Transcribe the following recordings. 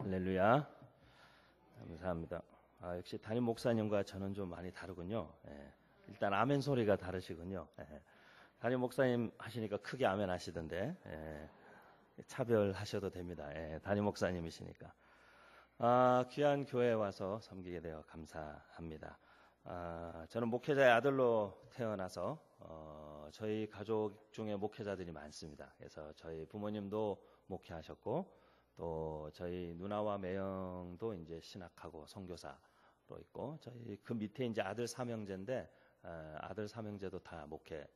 할렐루야. 감사합니다. 역시 담임 목사님과 저는 좀 많이 다르군요. 일단 아멘 소리가 다르시군요. 담임 목사님 하시니까 크게 아멘 하시던데 차별하셔도 됩니다. 담임 목사님이시니까. 귀한 교회에 와서 섬기게 되어 감사합니다. 저는 목회자의 아들로 태어나서 저희 가족 중에 목회자들이 많습니다. 그래서 저희 부모님도 목회하셨고 또 저희 누나와 매형도 이제 신학하고 선교사로 있고 저희 그 밑에 이제 아들 삼형제인데 아들 삼형제도 다 목회를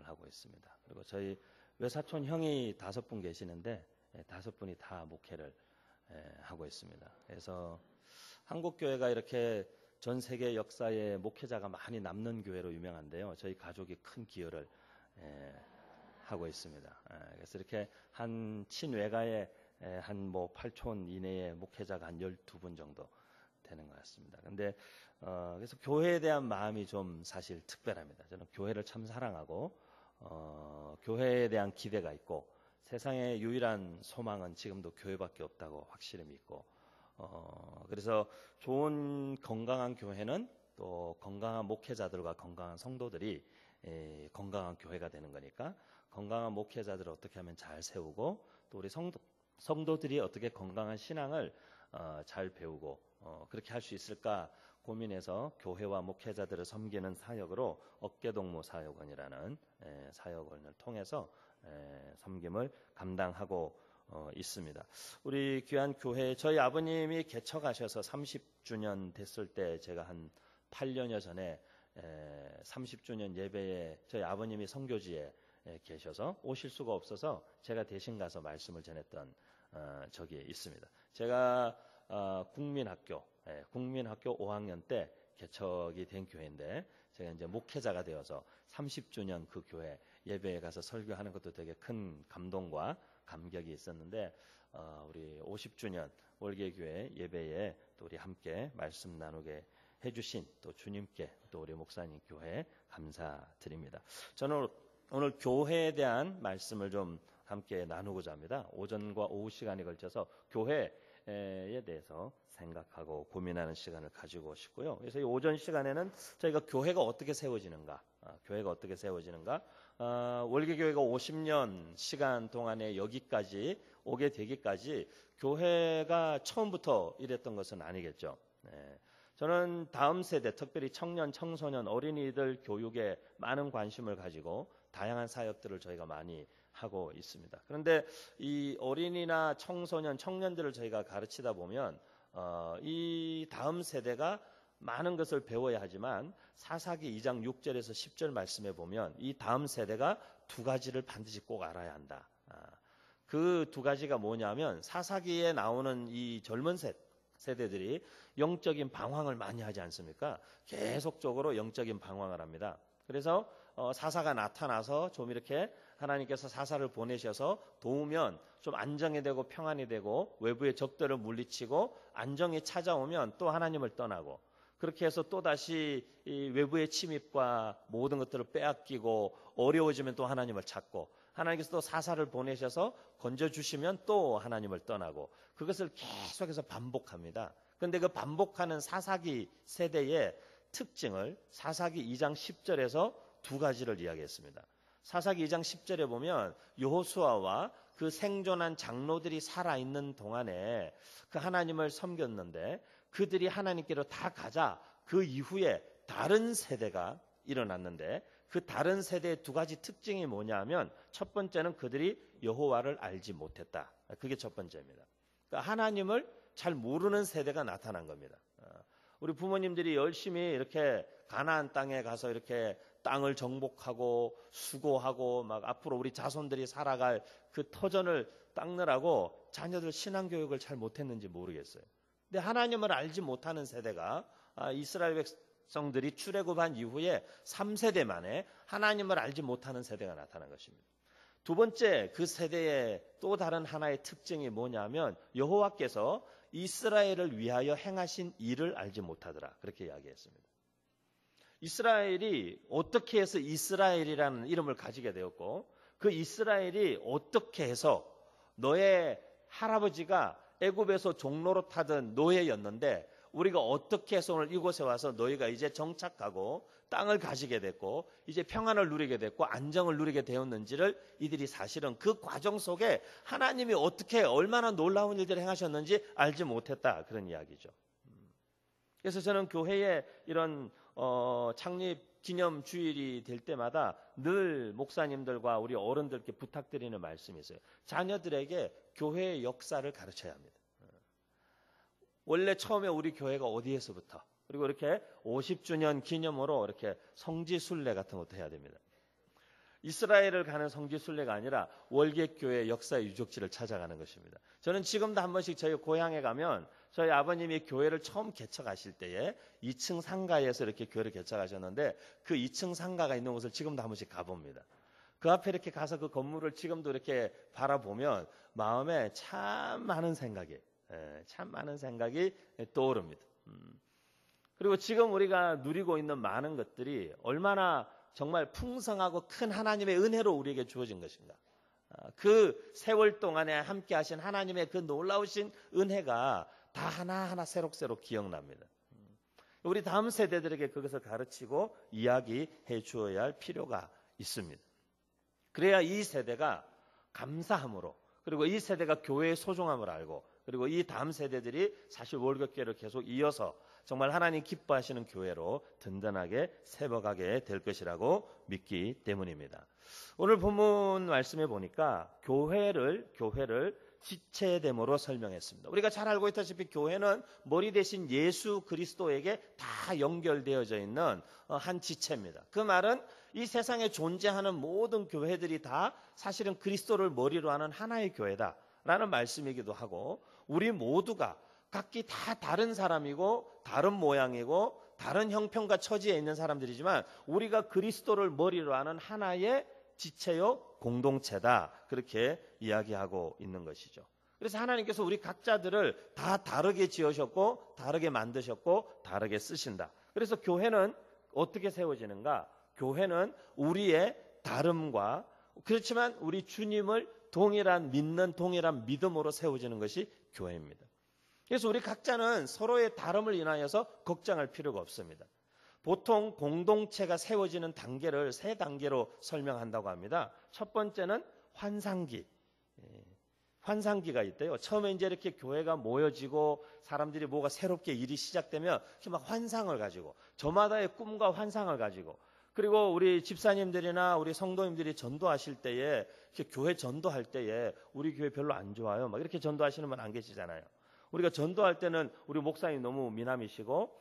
하고 있습니다. 그리고 저희 외사촌 형이 5분 계시는데 5분이 다 목회를 하고 있습니다. 그래서 한국 교회가 이렇게 전 세계 역사에 목회자가 많이 남는 교회로 유명한데요. 저희 가족이 큰 기여를 하고 있습니다. 그래서 이렇게 한 친외가에 한 8촌 이내에 목회자가 한 12분 정도 되는 것 같습니다. 근데 그래서 교회에 대한 마음이 좀 사실 특별합니다. 저는 교회를 참 사랑하고 교회에 대한 기대가 있고 세상의 유일한 소망은 지금도 교회밖에 없다고 확실히 믿고 그래서 좋은 건강한 교회는 또 건강한 목회자들과 건강한 성도들이 건강한 교회가 되는 거니까 건강한 목회자들을 어떻게 하면 잘 세우고 또 우리 성도들이 어떻게 건강한 신앙을 잘 배우고 그렇게 할 수 있을까 고민해서 교회와 목회자들을 섬기는 사역으로 어깨동무 사역원이라는 사역원을 통해서 섬김을 감당하고 있습니다. 우리 귀한 교회 저희 아버님이 개척하셔서 30주년 됐을 때 제가 한 8년여 전에 30주년 예배에 저희 아버님이 선교지에 계셔서 오실 수가 없어서 제가 대신 가서 말씀을 전했던 적이 있습니다. 제가 국민학교 5학년 때 개척이 된 교회인데 제가 이제 목회자가 되어서 30주년 그 교회 예배에 가서 설교하는 것도 되게 큰 감동과 감격이 있었는데 우리 50주년 월계교회 예배에 또 우리 함께 말씀 나누게 해주신 또 주님께 또 우리 목사님 교회 감사드립니다. 저는 오늘 교회에 대한 말씀을 좀 함께 나누고자 합니다. 오전과 오후 시간에 걸쳐서 교회에 대해서 생각하고 고민하는 시간을 가지고 싶고요. 그래서 이 오전 시간에는 저희가 교회가 어떻게 세워지는가, 월계교회가 50년 시간 동안에 여기까지 오게 되기까지 교회가 처음부터 이랬던 것은 아니겠죠. 저는 다음 세대, 특별히 청년, 청소년, 어린이들 교육에 많은 관심을 가지고 다양한 사역들을 저희가 많이 하고 있습니다. 그런데 이 어린이나 청소년, 청년들을 저희가 가르치다 보면 이 다음 세대가 많은 것을 배워야 하지만 사사기 2장 6절에서 10절 말씀에 보면 이 다음 세대가 두 가지를 반드시 꼭 알아야 한다. 그 두 가지가 뭐냐면 사사기에 나오는 이 젊은 세대들이 영적인 방황을 많이 하지 않습니까? 계속적으로 영적인 방황을 합니다. 그래서 사사가 나타나서 좀 이렇게 하나님께서 사사를 보내셔서 도우면 좀 안정이 되고 평안이 되고 외부의 적들을 물리치고 안정이 찾아오면 또 하나님을 떠나고 그렇게 해서 또다시 이 외부의 침입과 모든 것들을 빼앗기고 어려워지면 또 하나님을 찾고 하나님께서 또 사사를 보내셔서 건져주시면 또 하나님을 떠나고 그것을 계속해서 반복합니다. 그런데 그 반복하는 사사기 세대의 특징을 사사기 2장 10절에서 두 가지를 이야기했습니다. 사사기 2장 10절에 보면 여호수아와 그 생존한 장로들이 살아있는 동안에 그 하나님을 섬겼는데 그들이 하나님께로 다 가자 그 이후에 다른 세대가 일어났는데 그 다른 세대의 두 가지 특징이 뭐냐면 첫 번째는 그들이 여호와를 알지 못했다. 그게 첫 번째입니다. 그러니까 하나님을 잘 모르는 세대가 나타난 겁니다. 우리 부모님들이 열심히 이렇게 가나안 땅에 가서 이렇게 땅을 정복하고 수고하고 막 앞으로 우리 자손들이 살아갈 그 터전을 닦느라고 자녀들 신앙교육을 잘 못했는지 모르겠어요. 근데 하나님을 알지 못하는 세대가 이스라엘 백성들이 출애굽한 이후에 3세대 만에 하나님을 알지 못하는 세대가 나타난 것입니다. 두 번째 그 세대의 또 다른 하나의 특징이 뭐냐면 여호와께서 이스라엘을 위하여 행하신 일을 알지 못하더라. 그렇게 이야기했습니다. 이스라엘이 어떻게 해서 이스라엘이라는 이름을 가지게 되었고 그 이스라엘이 어떻게 해서 너의 할아버지가 애굽에서 종로로 타던 노예였는데 우리가 어떻게 해서 오늘 이곳에 와서 너희가 이제 정착하고 땅을 가지게 됐고 이제 평안을 누리게 됐고 안정을 누리게 되었는지를 이들이 사실은 그 과정 속에 하나님이 어떻게 얼마나 놀라운 일들을 행하셨는지 알지 못했다, 그런 이야기죠. 그래서 저는 교회의 이런 창립 기념 주일이 될 때마다 늘 목사님들과 우리 어른들께 부탁드리는 말씀이 있어요. 자녀들에게 교회의 역사를 가르쳐야 합니다. 원래 처음에 우리 교회가 어디에서부터, 그리고 이렇게 50주년 기념으로 이렇게 성지순례 같은 것도 해야 됩니다. 이스라엘을 가는 성지순례가 아니라 월객교회 역사의 유적지를 찾아가는 것입니다. 저는 지금도 한 번씩 저희 고향에 가면 저희 아버님이 교회를 처음 개척하실 때에 2층 상가에서 이렇게 교회를 개척하셨는데 그 2층 상가가 있는 곳을 지금도 한 번씩 가봅니다. 그 앞에 이렇게 가서 그 건물을 지금도 이렇게 바라보면 마음에 참 많은 생각이 떠오릅니다. 그리고 지금 우리가 누리고 있는 많은 것들이 얼마나 정말 풍성하고 큰 하나님의 은혜로 우리에게 주어진 것인가. 그 세월 동안에 함께 하신 하나님의 그 놀라우신 은혜가 다 하나하나 새록새록 기억납니다. 우리 다음 세대들에게 그것을 가르치고 이야기해 주어야 할 필요가 있습니다. 그래야 이 세대가 감사함으로, 그리고 이 세대가 교회의 소중함을 알고, 그리고 이 다음 세대들이 사실 월급계를 계속 이어서 정말 하나님 기뻐하시는 교회로 든든하게 세워가게 될 것이라고 믿기 때문입니다. 오늘 본문 말씀에 보니까 교회를 지체됨으로 설명했습니다. 우리가 잘 알고 있다시피 교회는 머리 대신 예수 그리스도에게 다 연결되어져 있는 한 지체입니다. 그 말은 이 세상에 존재하는 모든 교회들이 다 사실은 그리스도를 머리로 하는 하나의 교회다라는 말씀이기도 하고, 우리 모두가 각기 다 다른 사람이고 다른 모양이고 다른 형편과 처지에 있는 사람들이지만 우리가 그리스도를 머리로 하는 하나의 지체요 공동체다, 그렇게 이야기하고 있는 것이죠. 그래서 하나님께서 우리 각자들을 다 다르게 지으셨고 다르게 만드셨고 다르게 쓰신다. 그래서 교회는 어떻게 세워지는가? 교회는 우리의 다름과, 그렇지만 우리 주님을 동일한 믿음으로 세워지는 것이 교회입니다. 그래서 우리 각자는 서로의 다름을 인하여서 걱정할 필요가 없습니다. 보통 공동체가 세워지는 단계를 3단계로 설명한다고 합니다. 첫 번째는 환상기가 있대요. 처음에 이제 이렇게 교회가 모여지고 사람들이 뭐가 새롭게 일이 시작되면 이렇게 막 환상을 가지고, 저마다의 꿈과 환상을 가지고, 그리고 우리 집사님들이나 우리 성도님들이 전도하실 때에, 이렇게 교회 전도할 때에 우리 교회 별로 안 좋아요, 막 이렇게 전도하시는 분 안 계시잖아요. 우리가 전도할 때는 우리 목사님 너무 미남이시고,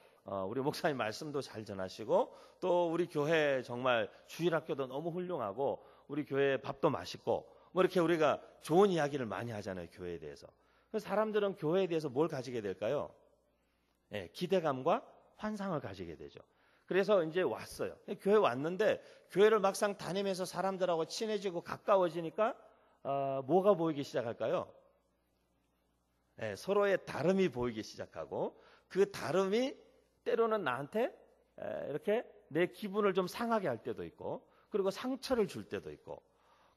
우리 목사님 말씀도 잘 전하시고, 또 우리 교회 정말 주일학교도 너무 훌륭하고, 우리 교회 밥도 맛있고, 뭐 이렇게 우리가 좋은 이야기를 많이 하잖아요, 교회에 대해서. 그래서 사람들은 교회에 대해서 뭘 가지게 될까요? 기대감과 환상을 가지게 되죠. 그래서 이제 왔어요. 교회 왔는데 교회를 막상 다니면서 사람들하고 친해지고 가까워지니까 뭐가 보이기 시작할까요? 서로의 다름이 보이기 시작하고, 그 다름이 때로는 나한테 이렇게 내 기분을 좀 상하게 할 때도 있고, 그리고 상처를 줄 때도 있고,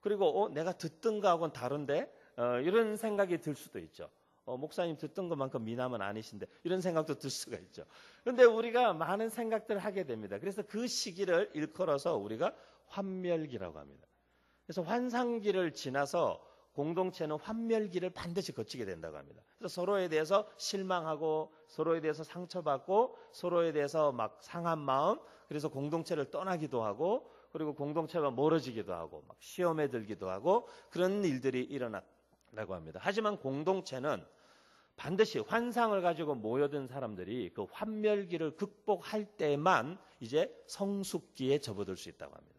그리고 내가 듣던 거하고는 다른데 이런 생각이 들 수도 있죠. 목사님 듣던 것만큼 미남은 아니신데, 이런 생각도 들 수가 있죠. 그런데 우리가 많은 생각들을 하게 됩니다. 그래서 그 시기를 일컬어서 우리가 환멸기라고 합니다. 그래서 환상기를 지나서 공동체는 환멸기를 반드시 거치게 된다고 합니다. 그래서 서로에 대해서 실망하고, 서로에 대해서 상처받고, 서로에 대해서 막 상한 마음, 그래서 공동체를 떠나기도 하고, 그리고 공동체가 멀어지기도 하고, 막 시험에 들기도 하고, 그런 일들이 일어났다고 합니다. 하지만 공동체는 반드시 환상을 가지고 모여든 사람들이 그 환멸기를 극복할 때만 이제 성숙기에 접어들 수 있다고 합니다.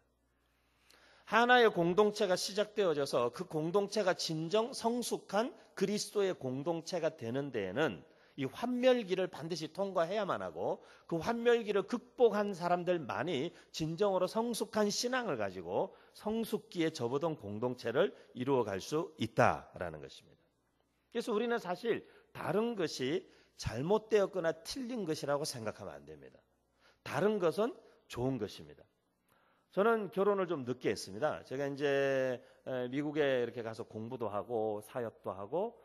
하나의 공동체가 시작되어져서 그 공동체가 진정 성숙한 그리스도의 공동체가 되는 데에는 이 환멸기를 반드시 통과해야만 하고, 그 환멸기를 극복한 사람들만이 진정으로 성숙한 신앙을 가지고 성숙기에 접어든 공동체를 이루어갈 수 있다라는 것입니다. 그래서 우리는 사실 다른 것이 잘못되었거나 틀린 것이라고 생각하면 안 됩니다. 다른 것은 좋은 것입니다. 저는 결혼을 좀 늦게 했습니다. 제가 이제 미국에 이렇게 가서 공부도 하고 사역도 하고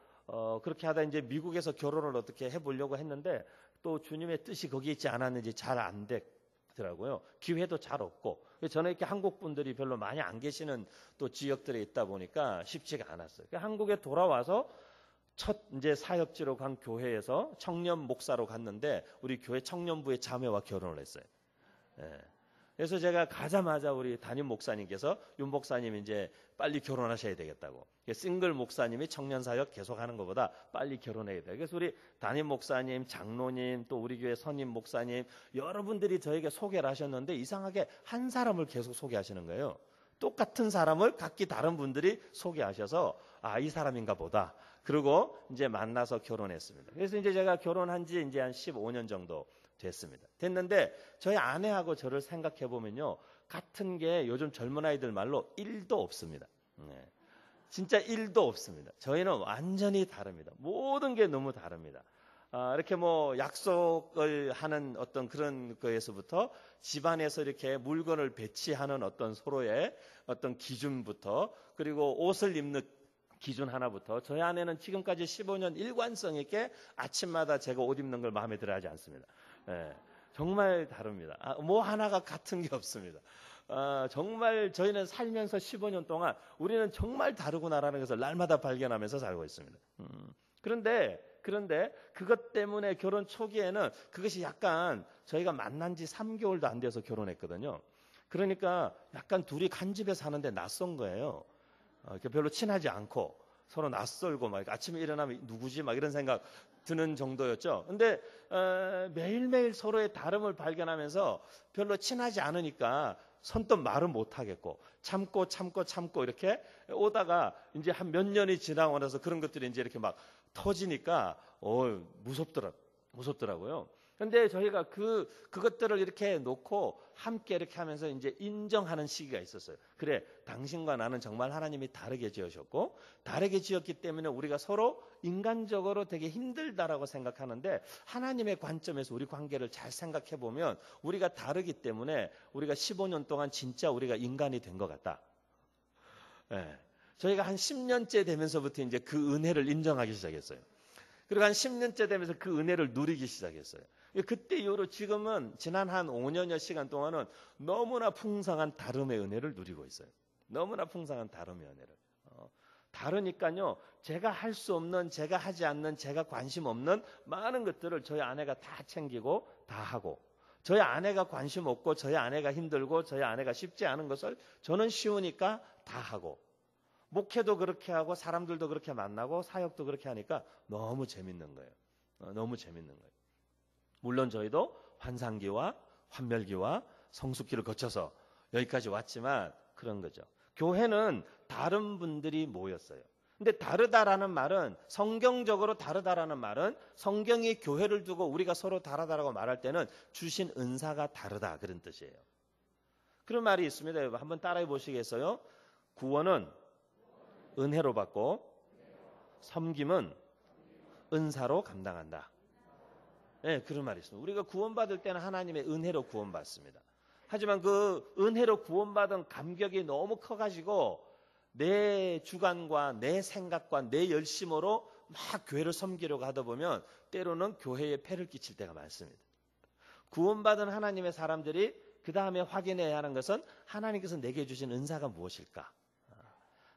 그렇게 하다 이제 미국에서 결혼을 어떻게 해보려고 했는데 또 주님의 뜻이 거기에 있지 않았는지 잘 안 됐더라고요. 기회도 잘 없고. 저는 이렇게 한국 분들이 별로 많이 안 계시는 또 지역들에 있다 보니까 쉽지가 않았어요. 한국에 돌아와서 첫 이제 사역지로 간 교회에서 청년 목사로 갔는데 우리 교회 청년부의 자매와 결혼을 했어요. 예. 그래서 제가 가자마자 우리 담임 목사님께서 윤 목사님 이제 빨리 결혼하셔야 되겠다고. 싱글 목사님이 청년 사역 계속하는 것보다 빨리 결혼해야 돼. 그래서 우리 담임 목사님, 장로님, 또 우리 교회 선임 목사님 여러분들이 저에게 소개를 하셨는데 이상하게 한 사람을 계속 소개하시는 거예요. 똑같은 사람을 각기 다른 분들이 소개하셔서 이 사람인가 보다. 그리고 이제 만나서 결혼했습니다. 그래서 이제 제가 결혼한 지 이제 한 15년 정도 됐는데 저희 아내하고 저를 생각해 보면요. 같은 게 요즘 젊은 아이들 말로 1도 없습니다. 네. 진짜 1도 없습니다. 저희는 완전히 다릅니다. 모든 게 너무 다릅니다. 이렇게 뭐 약속을 하는 어떤 그런 거에서부터 집안에서 이렇게 물건을 배치하는 어떤 서로의 어떤 기준부터 그리고 옷을 입는 기준 하나부터 저희 아내는 지금까지 15년 일관성 있게 아침마다 제가 옷 입는 걸 마음에 들어 하지 않습니다. 예, 정말 다릅니다. 뭐 하나가 같은 게 없습니다. 정말 저희는 살면서 15년 동안 우리는 정말 다르구나라는 것을 날마다 발견하면서 살고 있습니다. 그런데 그것 때문에 결혼 초기에는 그것이 약간 저희가 만난 지 3개월도 안 돼서 결혼했거든요. 그러니까 약간 둘이 한 집에 사는데 낯선 거예요. 별로 친하지 않고 서로 낯설고 막 아침에 일어나면 누구지 막 이런 생각 드는 정도였죠. 근데 매일매일 서로의 다름을 발견하면서 별로 친하지 않으니까 선뜻 말은 못 하겠고 참고 이렇게 오다가 이제 한 몇 년이 지나고 나서 그런 것들이 이제 이렇게 막 터지니까 무섭더라고요. 근데 저희가 그것들을 이렇게 놓고 함께 이렇게 하면서 이제 인정하는 시기가 있었어요. 그래, 당신과 나는 정말 하나님이 다르게 지으셨고, 다르게 지었기 때문에 우리가 서로 인간적으로 되게 힘들다라고 생각하는데, 하나님의 관점에서 우리 관계를 잘 생각해 보면, 우리가 다르기 때문에 우리가 15년 동안 진짜 우리가 인간이 된 것 같다. 네. 저희가 한 10년째 되면서부터 이제 그 은혜를 인정하기 시작했어요. 그리고 한 10년째 되면서 그 은혜를 누리기 시작했어요. 그때 이후로 지금은 지난 한 5년여 시간 동안은 너무나 풍성한 다름의 은혜를 누리고 있어요. 너무나 풍성한 다름의 은혜를. 다르니까요. 제가 할 수 없는, 제가 하지 않는, 제가 관심 없는 많은 것들을 저희 아내가 다 챙기고 다 하고 저희 아내가 관심 없고 저희 아내가 힘들고 저희 아내가 쉽지 않은 것을 저는 쉬우니까 다 하고 목회도 그렇게 하고 사람들도 그렇게 만나고 사역도 그렇게 하니까 너무 재밌는 거예요. 너무 재밌는 거예요. 물론 저희도 환상기와 환멸기와 성숙기를 거쳐서 여기까지 왔지만 그런 거죠. 교회는 다른 분들이 모였어요. 근데 다르다라는 말은 성경적으로 다르다라는 말은 성경이 교회를 두고 우리가 서로 다르다라고 말할 때는 주신 은사가 다르다 그런 뜻이에요. 그런 말이 있습니다. 한번 따라해 보시겠어요? 구원은 은혜로 받고 섬김은 은사로 감당한다. 네, 그런 말이 있습니다. 우리가 구원받을 때는 하나님의 은혜로 구원받습니다. 하지만 그 은혜로 구원받은 감격이 너무 커가지고 내 주관과 내 생각과 내 열심으로 막 교회를 섬기려고 하다 보면 때로는 교회에 폐를 끼칠 때가 많습니다. 구원받은 하나님의 사람들이 그 다음에 확인해야 하는 것은 하나님께서 내게 주신 은사가 무엇일까?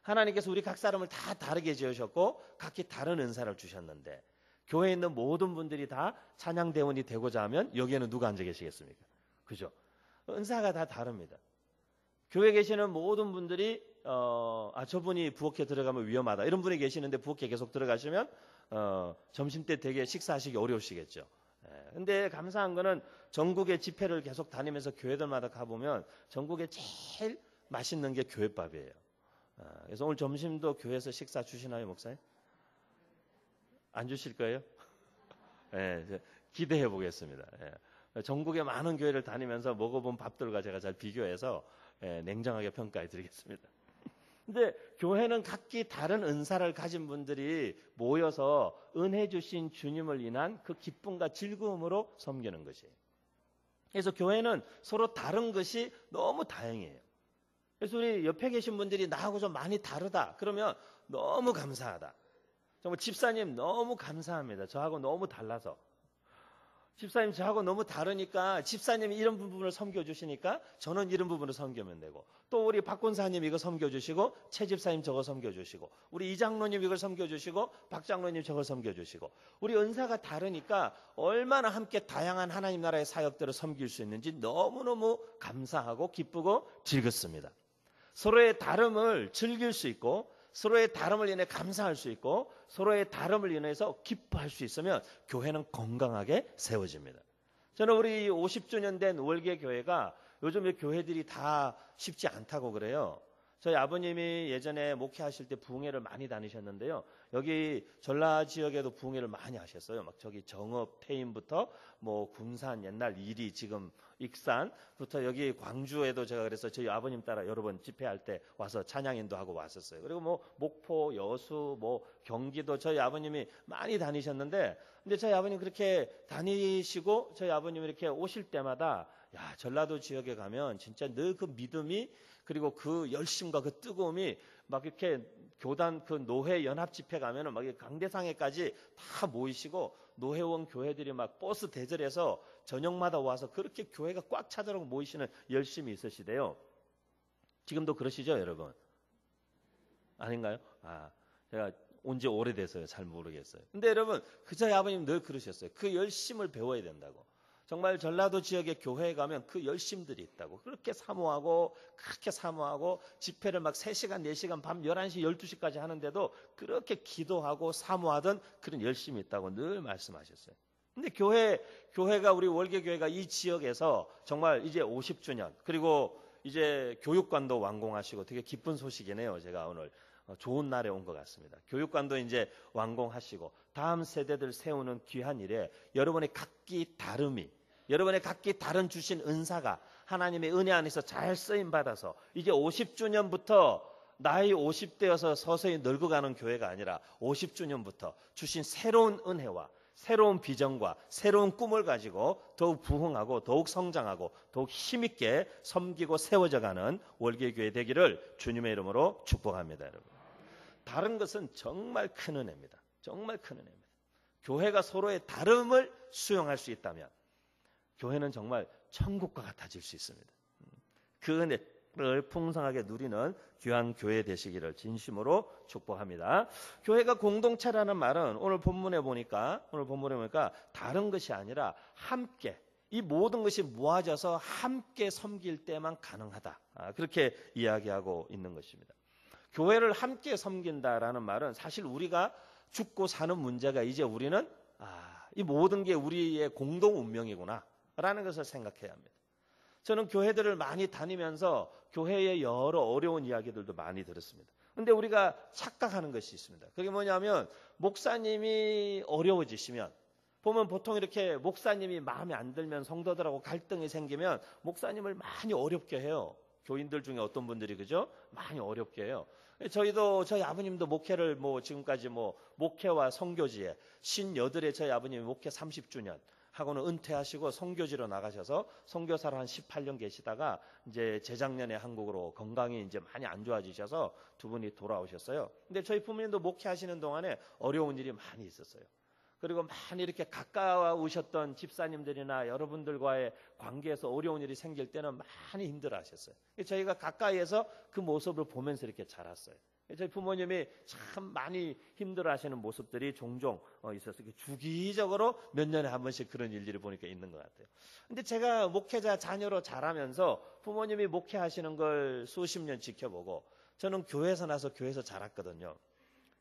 하나님께서 우리 각 사람을 다 다르게 지으셨고 각기 다른 은사를 주셨는데 교회에 있는 모든 분들이 다 찬양대원이 되고자 하면 여기에는 누가 앉아 계시겠습니까? 그죠? 은사가 다 다릅니다. 교회에 계시는 모든 분들이 저분이 부엌에 들어가면 위험하다. 이런 분이 계시는데 부엌에 계속 들어가시면 점심때 되게 식사하시기 어려우시겠죠. 근데 감사한 거는 전국의 집회를 계속 다니면서 교회들마다 가보면 전국에 제일 맛있는 게 교회밥이에요. 그래서 오늘 점심도 교회에서 식사 주시나요, 목사님? 안 주실 거예요? 네, 기대해 보겠습니다. 네. 전국의 많은 교회를 다니면서 먹어본 밥들과 제가 잘 비교해서 냉정하게 평가해 드리겠습니다. 근데 교회는 각기 다른 은사를 가진 분들이 모여서 은혜 주신 주님을 인한 그 기쁨과 즐거움으로 섬기는 것이에요. 그래서 교회는 서로 다른 것이 너무 다행이에요. 그래서 우리 옆에 계신 분들이 나하고 좀 많이 다르다. 그러면 너무 감사하다. 정말 집사님 너무 감사합니다. 저하고 너무 달라서. 집사님 저하고 너무 다르니까 집사님이 이런 부분을 섬겨주시니까 저는 이런 부분을 섬기면 되고, 또 우리 박 권사님 이거 섬겨주시고 최 집사님 저거 섬겨주시고, 우리 이 장로님 이걸 섬겨주시고 박 장로님 저걸 섬겨주시고, 우리 은사가 다르니까 얼마나 함께 다양한 하나님 나라의 사역들을 섬길 수 있는지 너무너무 감사하고 기쁘고 즐겁습니다. 서로의 다름을 즐길 수 있고, 서로의 다름을 인해 감사할 수 있고, 서로의 다름을 인해서 기뻐할 수 있으면 교회는 건강하게 세워집니다. 저는 우리 50주년 된 월계교회가 요즘 교회들이 다 쉽지 않다고 그래요. 저희 아버님이 예전에 목회하실 때 부흥회를 많이 다니셨는데요. 여기 전라 지역에도 부흥회를 많이 하셨어요. 막 저기 정읍, 태인부터 뭐 군산, 옛날 이리, 지금 익산부터 여기 광주에도 제가 그래서 저희 아버님 따라 여러 번 집회할 때 와서 찬양인도 하고 왔었어요. 그리고 뭐 목포, 여수, 뭐 경기도 저희 아버님이 많이 다니셨는데, 근데 저희 아버님 그렇게 다니시고 저희 아버님이 이렇게 오실 때마다 야, 전라도 지역에 가면 진짜 늘 그 믿음이, 그리고 그 열심과 그 뜨거움이 막 이렇게 교단 그 노회 연합 집회 가면은 막 강대상회까지 다 모이시고, 노회원 교회들이 막 버스 대절해서 저녁마다 와서 그렇게 교회가 꽉 차도록 모이시는 열심이 있으시대요. 지금도 그러시죠, 여러분? 아닌가요? 제가 온 지 오래돼서요. 잘 모르겠어요. 근데 여러분, 저희 아버님 늘 그러셨어요. 그 열심을 배워야 된다고. 정말 전라도 지역의 교회에 가면 그 열심들이 있다고. 그렇게 사모하고 집회를 막 3시간, 4시간, 밤 11시, 12시까지 하는데도 그렇게 기도하고 사모하던 그런 열심이 있다고 늘 말씀하셨어요. 근데 교회가, 우리 월계교회가 이 지역에서 정말 이제 50주년, 그리고 이제 교육관도 완공하시고 되게 기쁜 소식이네요. 제가 오늘 좋은 날에 온 것 같습니다. 교육관도 이제 완공하시고 다음 세대들 세우는 귀한 일에 여러분의 각기 다른 주신 은사가 하나님의 은혜 안에서 잘 쓰임 받아서 이제 50주년부터 나이 50대여서 서서히 늙어가는 교회가 아니라 50주년부터 주신 새로운 은혜와 새로운 비전과 새로운 꿈을 가지고 더욱 부흥하고 더욱 성장하고 더욱 힘있게 섬기고 세워져가는 월계교회 되기를 주님의 이름으로 축복합니다. 여러분, 다른 것은 정말 큰 은혜입니다. 정말 큰 은혜입니다. 교회가 서로의 다름을 수용할 수 있다면 교회는 정말 천국과 같아질 수 있습니다. 그 은혜를 풍성하게 누리는 귀한 교회 되시기를 진심으로 축복합니다. 교회가 공동체라는 말은 오늘 본문에 보니까 다른 것이 아니라 함께, 이 모든 것이 모아져서 함께 섬길 때만 가능하다. 그렇게 이야기하고 있는 것입니다. 교회를 함께 섬긴다라는 말은 사실 우리가 죽고 사는 문제가 이제 우리는 이 모든 게 우리의 공동 운명이구나 라는 것을 생각해야 합니다. 저는 교회들을 많이 다니면서 교회의 여러 어려운 이야기들도 많이 들었습니다. 그런데 우리가 착각하는 것이 있습니다. 그게 뭐냐면, 목사님이 어려워지시면, 보면 보통 이렇게 목사님이 마음에 안 들면, 성도들하고 갈등이 생기면 목사님을 많이 어렵게 해요. 교인들 중에 어떤 분들이 그죠? 많이 어렵게 해요. 저희 아버님도 목회를 지금까지 목회와 선교지에 58에 저희 아버님이 목회 30주년 하고는 은퇴하시고 선교지로 나가셔서 선교사로 한 18년 계시다가 이제 재작년에 한국으로 건강이 이제 많이 안 좋아지셔서 두 분이 돌아오셨어요. 근데 저희 부모님도 목회하시는 동안에 어려운 일이 많이 있었어요. 그리고 많이 이렇게 가까우셨던 집사님들이나 여러분들과의 관계에서 어려운 일이 생길 때는 많이 힘들어 하셨어요. 저희가 가까이에서 그 모습을 보면서 이렇게 자랐어요. 저희 부모님이 참 많이 힘들어 하시는 모습들이 종종 있었어요. 주기적으로 몇 년에 한 번씩 그런 일들을 보니까 있는 것 같아요. 근데 제가 목회자 자녀로 자라면서 부모님이 목회하시는 걸 수십 년 지켜보고, 저는 교회에서 나서 교회에서 자랐거든요.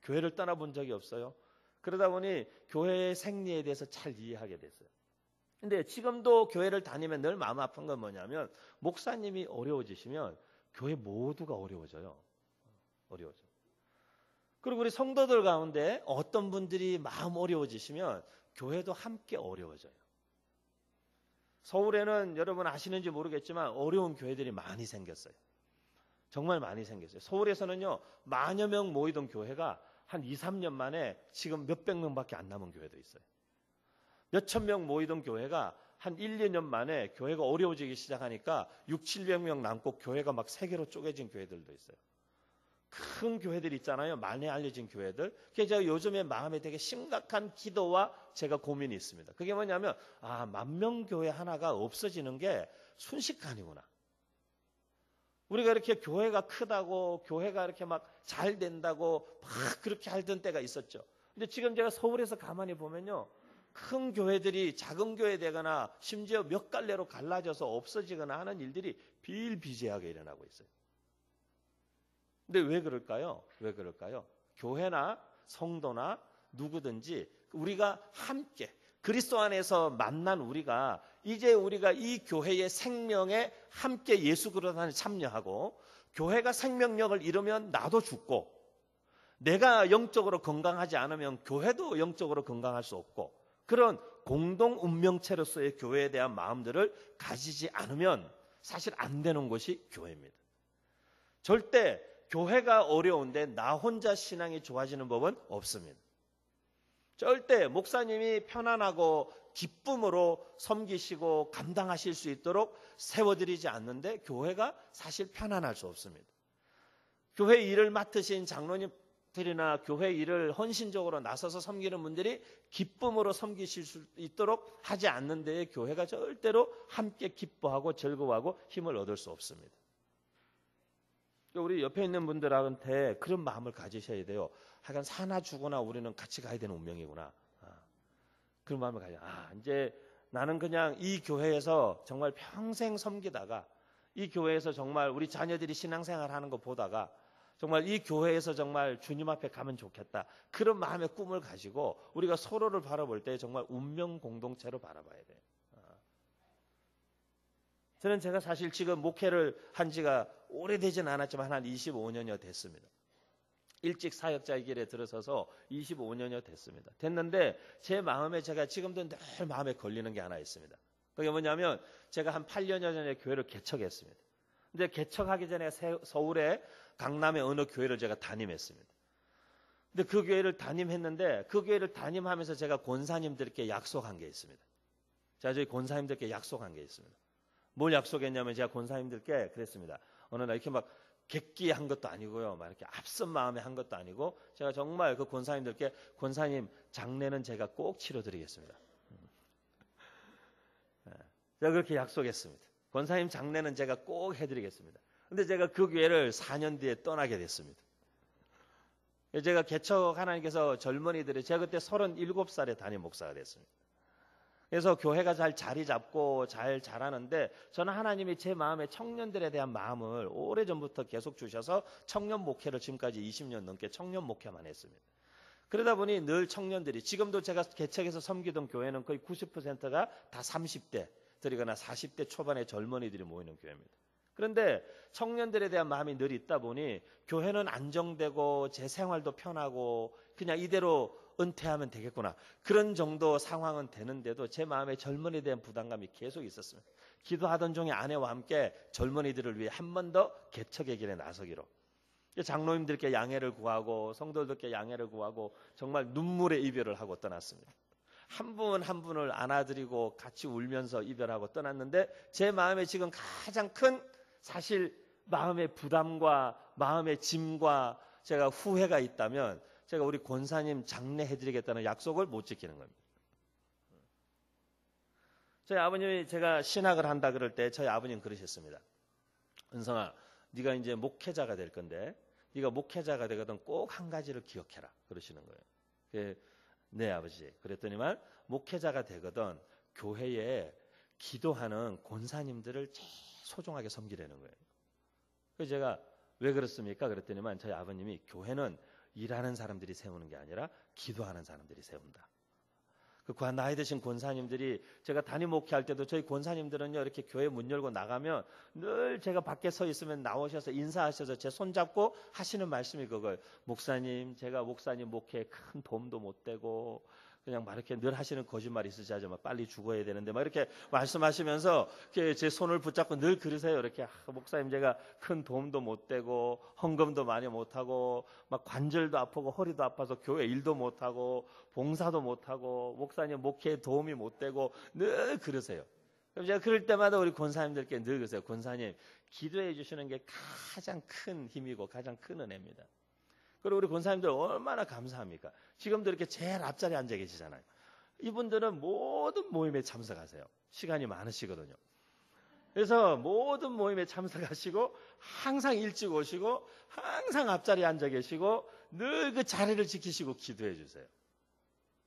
교회를 떠나본 적이 없어요. 그러다 보니 교회의 생리에 대해서 잘 이해하게 됐어요. 근데 지금도 교회를 다니면 늘 마음 아픈 건 뭐냐면, 목사님이 어려워지시면 교회 모두가 어려워져요. 그리고 우리 성도들 가운데 어떤 분들이 마음 어려워지시면 교회도 함께 어려워져요. 서울에는 여러분 아시는지 모르겠지만 어려운 교회들이 많이 생겼어요. 정말 많이 생겼어요. 서울에서는요, 만여 명 모이던 교회가 한 2, 3년 만에 지금 몇백 명밖에 안 남은 교회도 있어요. 몇천 명 모이던 교회가 한 1, 2년 만에 교회가 어려워지기 시작하니까 6, 700명 남고 교회가 막 3개로 쪼개진 교회들도 있어요. 큰 교회들 있잖아요. 많이 알려진 교회들. 그게 제가 요즘에 마음에 되게 심각한 기도와 제가 고민이 있습니다. 그게 뭐냐면 10,000교회 하나가 없어지는 게 순식간이구나. 우리가 이렇게 교회가 크다고 교회가 이렇게 막 잘 된다고 막 그렇게 알던 때가 있었죠. 근데 지금 제가 서울에서 가만히 보면요. 큰 교회들이 작은 교회 되거나 심지어 몇 갈래로 갈라져서 없어지거나 하는 일들이 비일비재하게 일어나고 있어요. 근데 왜 그럴까요? 왜 그럴까요? 교회나 성도나 누구든지 우리가 함께 그리스도 안에서 만난 우리가 이제 우리가 이 교회의 생명에 함께 예수 그리스도 안에 참여하고 교회가 생명력을 잃으면 나도 죽고 내가 영적으로 건강하지 않으면 교회도 영적으로 건강할 수 없고 그런 공동 운명체로서의 교회에 대한 마음들을 가지지 않으면 사실 안 되는 것이 교회입니다. 절대 교회가 어려운데 나 혼자 신앙이 좋아지는 법은 없습니다. 절대 목사님이 편안하고 기쁨으로 섬기시고 감당하실 수 있도록 세워드리지 않는데 교회가 사실 편안할 수 없습니다. 교회 일을 맡으신 장로님들이나 교회 일을 헌신적으로 나서서 섬기는 분들이 기쁨으로 섬기실 수 있도록 하지 않는 데에 교회가 절대로 함께 기뻐하고 즐거워하고 힘을 얻을 수 없습니다. 우리 옆에 있는 분들한테 그런 마음을 가지셔야 돼요. 하여간 사나 죽거나 우리는 같이 가야 되는 운명이구나. 그런 마음을 가져. 이제 나는 그냥 이 교회에서 정말 평생 섬기다가 이 교회에서 정말 우리 자녀들이 신앙생활 하는 거 보다가 정말 이 교회에서 정말 주님 앞에 가면 좋겠다. 그런 마음의 꿈을 가지고 우리가 서로를 바라볼 때 정말 운명 공동체로 바라봐야 돼요. 저는 제가 사실 지금 목회를 한 지가 오래되진 않았지만 한 25년여 됐습니다. 일찍 사역자의 길에 들어서서 25년여 됐습니다. 됐는데 제 마음에 제가 지금도 늘 마음에 걸리는 게 하나 있습니다. 그게 뭐냐면 제가 한 8년여 전에 교회를 개척했습니다. 근데 개척하기 전에 서울의 강남의 어느 교회를 제가 담임했습니다. 근데 그 교회를 담임했는데 그 교회를 담임하면서 제가 권사님들께 약속한 게 있습니다. 제가 저희 권사님들께 약속한 게 있습니다. 뭘 약속했냐면 제가 권사님들께 그랬습니다. 어느 날 이렇게 막 객기한 것도 아니고요. 막 이렇게 앞선 마음에 한 것도 아니고 제가 정말 그 권사님들께 권사님 장례는 제가 꼭 치러드리겠습니다. 제가 그렇게 약속했습니다. 권사님 장례는 제가 꼭 해드리겠습니다. 근데 제가 그 교회를 4년 뒤에 떠나게 됐습니다. 제가 개척 하나님께서 젊은이들이 제가 그때 37살에 담임 목사가 됐습니다. 그래서 교회가 잘 자리 잡고 잘 자라는데 저는 하나님이 제 마음에 청년들에 대한 마음을 오래전부터 계속 주셔서 청년 목회를 지금까지 20년 넘게 청년 목회만 했습니다. 그러다 보니 늘 청년들이 지금도 제가 개척해서 섬기던 교회는 거의 90%가 다 30대들이거나 40대 초반의 젊은이들이 모이는 교회입니다. 그런데 청년들에 대한 마음이 늘 있다 보니 교회는 안정되고 제 생활도 편하고 그냥 이대로 은퇴하면 되겠구나. 그런 정도 상황은 되는데도 제 마음에 젊은이에 대한 부담감이 계속 있었습니다. 기도하던 중에 아내와 함께 젊은이들을 위해 한 번 더 개척의 길에 나서기로. 장로님들께 양해를 구하고 성도들께 양해를 구하고 정말 눈물의 이별을 하고 떠났습니다. 한 분 한 분을 안아드리고 같이 울면서 이별하고 떠났는데 제 마음에 지금 가장 큰 사실 마음의 부담과 마음의 짐과 제가 후회가 있다면 제가 우리 권사님 장례해드리겠다는 약속을 못 지키는 겁니다. 저희 아버님이 제가 신학을 한다 그럴 때 저희 아버님 그러셨습니다. 은성아, 네가 이제 목회자가 될 건데 네가 목회자가 되거든 꼭 한 가지를 기억해라 그러시는 거예요. 네 아버지. 그랬더니만 목회자가 되거든 교회에 기도하는 권사님들을 제일 소중하게 섬기라는 거예요. 그래서 제가 왜 그렇습니까? 그랬더니만 저희 아버님이 교회는 일하는 사람들이 세우는 게 아니라 기도하는 사람들이 세운다. 그 나이 드신 권사님들이 제가 담임 목회할 때도 저희 권사님들은요 이렇게 교회 문 열고 나가면 늘 제가 밖에 서 있으면 나오셔서 인사하셔서 제 손잡고 하시는 말씀이 그거예요. 목사님, 제가 목사님 목회에 큰 도움도 못 되고 그냥 막 이렇게 늘 하시는 거짓말 있으시죠. 막 빨리 죽어야 되는데 막 이렇게 말씀하시면서 이렇게 제 손을 붙잡고 늘 그러세요. 이렇게 목사님 제가 큰 도움도 못 되고 헌금도 많이 못 하고 막 관절도 아프고 허리도 아파서 교회 일도 못 하고 봉사도 못 하고 목사님 목회에 도움이 못 되고 늘 그러세요. 그럼 제가 그럴 때마다 우리 권사님들께 늘 그러세요. 권사님, 기도해 주시는 게 가장 큰 힘이고 가장 큰 은혜입니다. 그리고 우리 권사님들 얼마나 감사합니까? 지금도 이렇게 제일 앞자리에 앉아 계시잖아요. 이분들은 모든 모임에 참석하세요. 시간이 많으시거든요. 그래서 모든 모임에 참석하시고 항상 일찍 오시고 항상 앞자리에 앉아 계시고 늘 그 자리를 지키시고 기도해 주세요.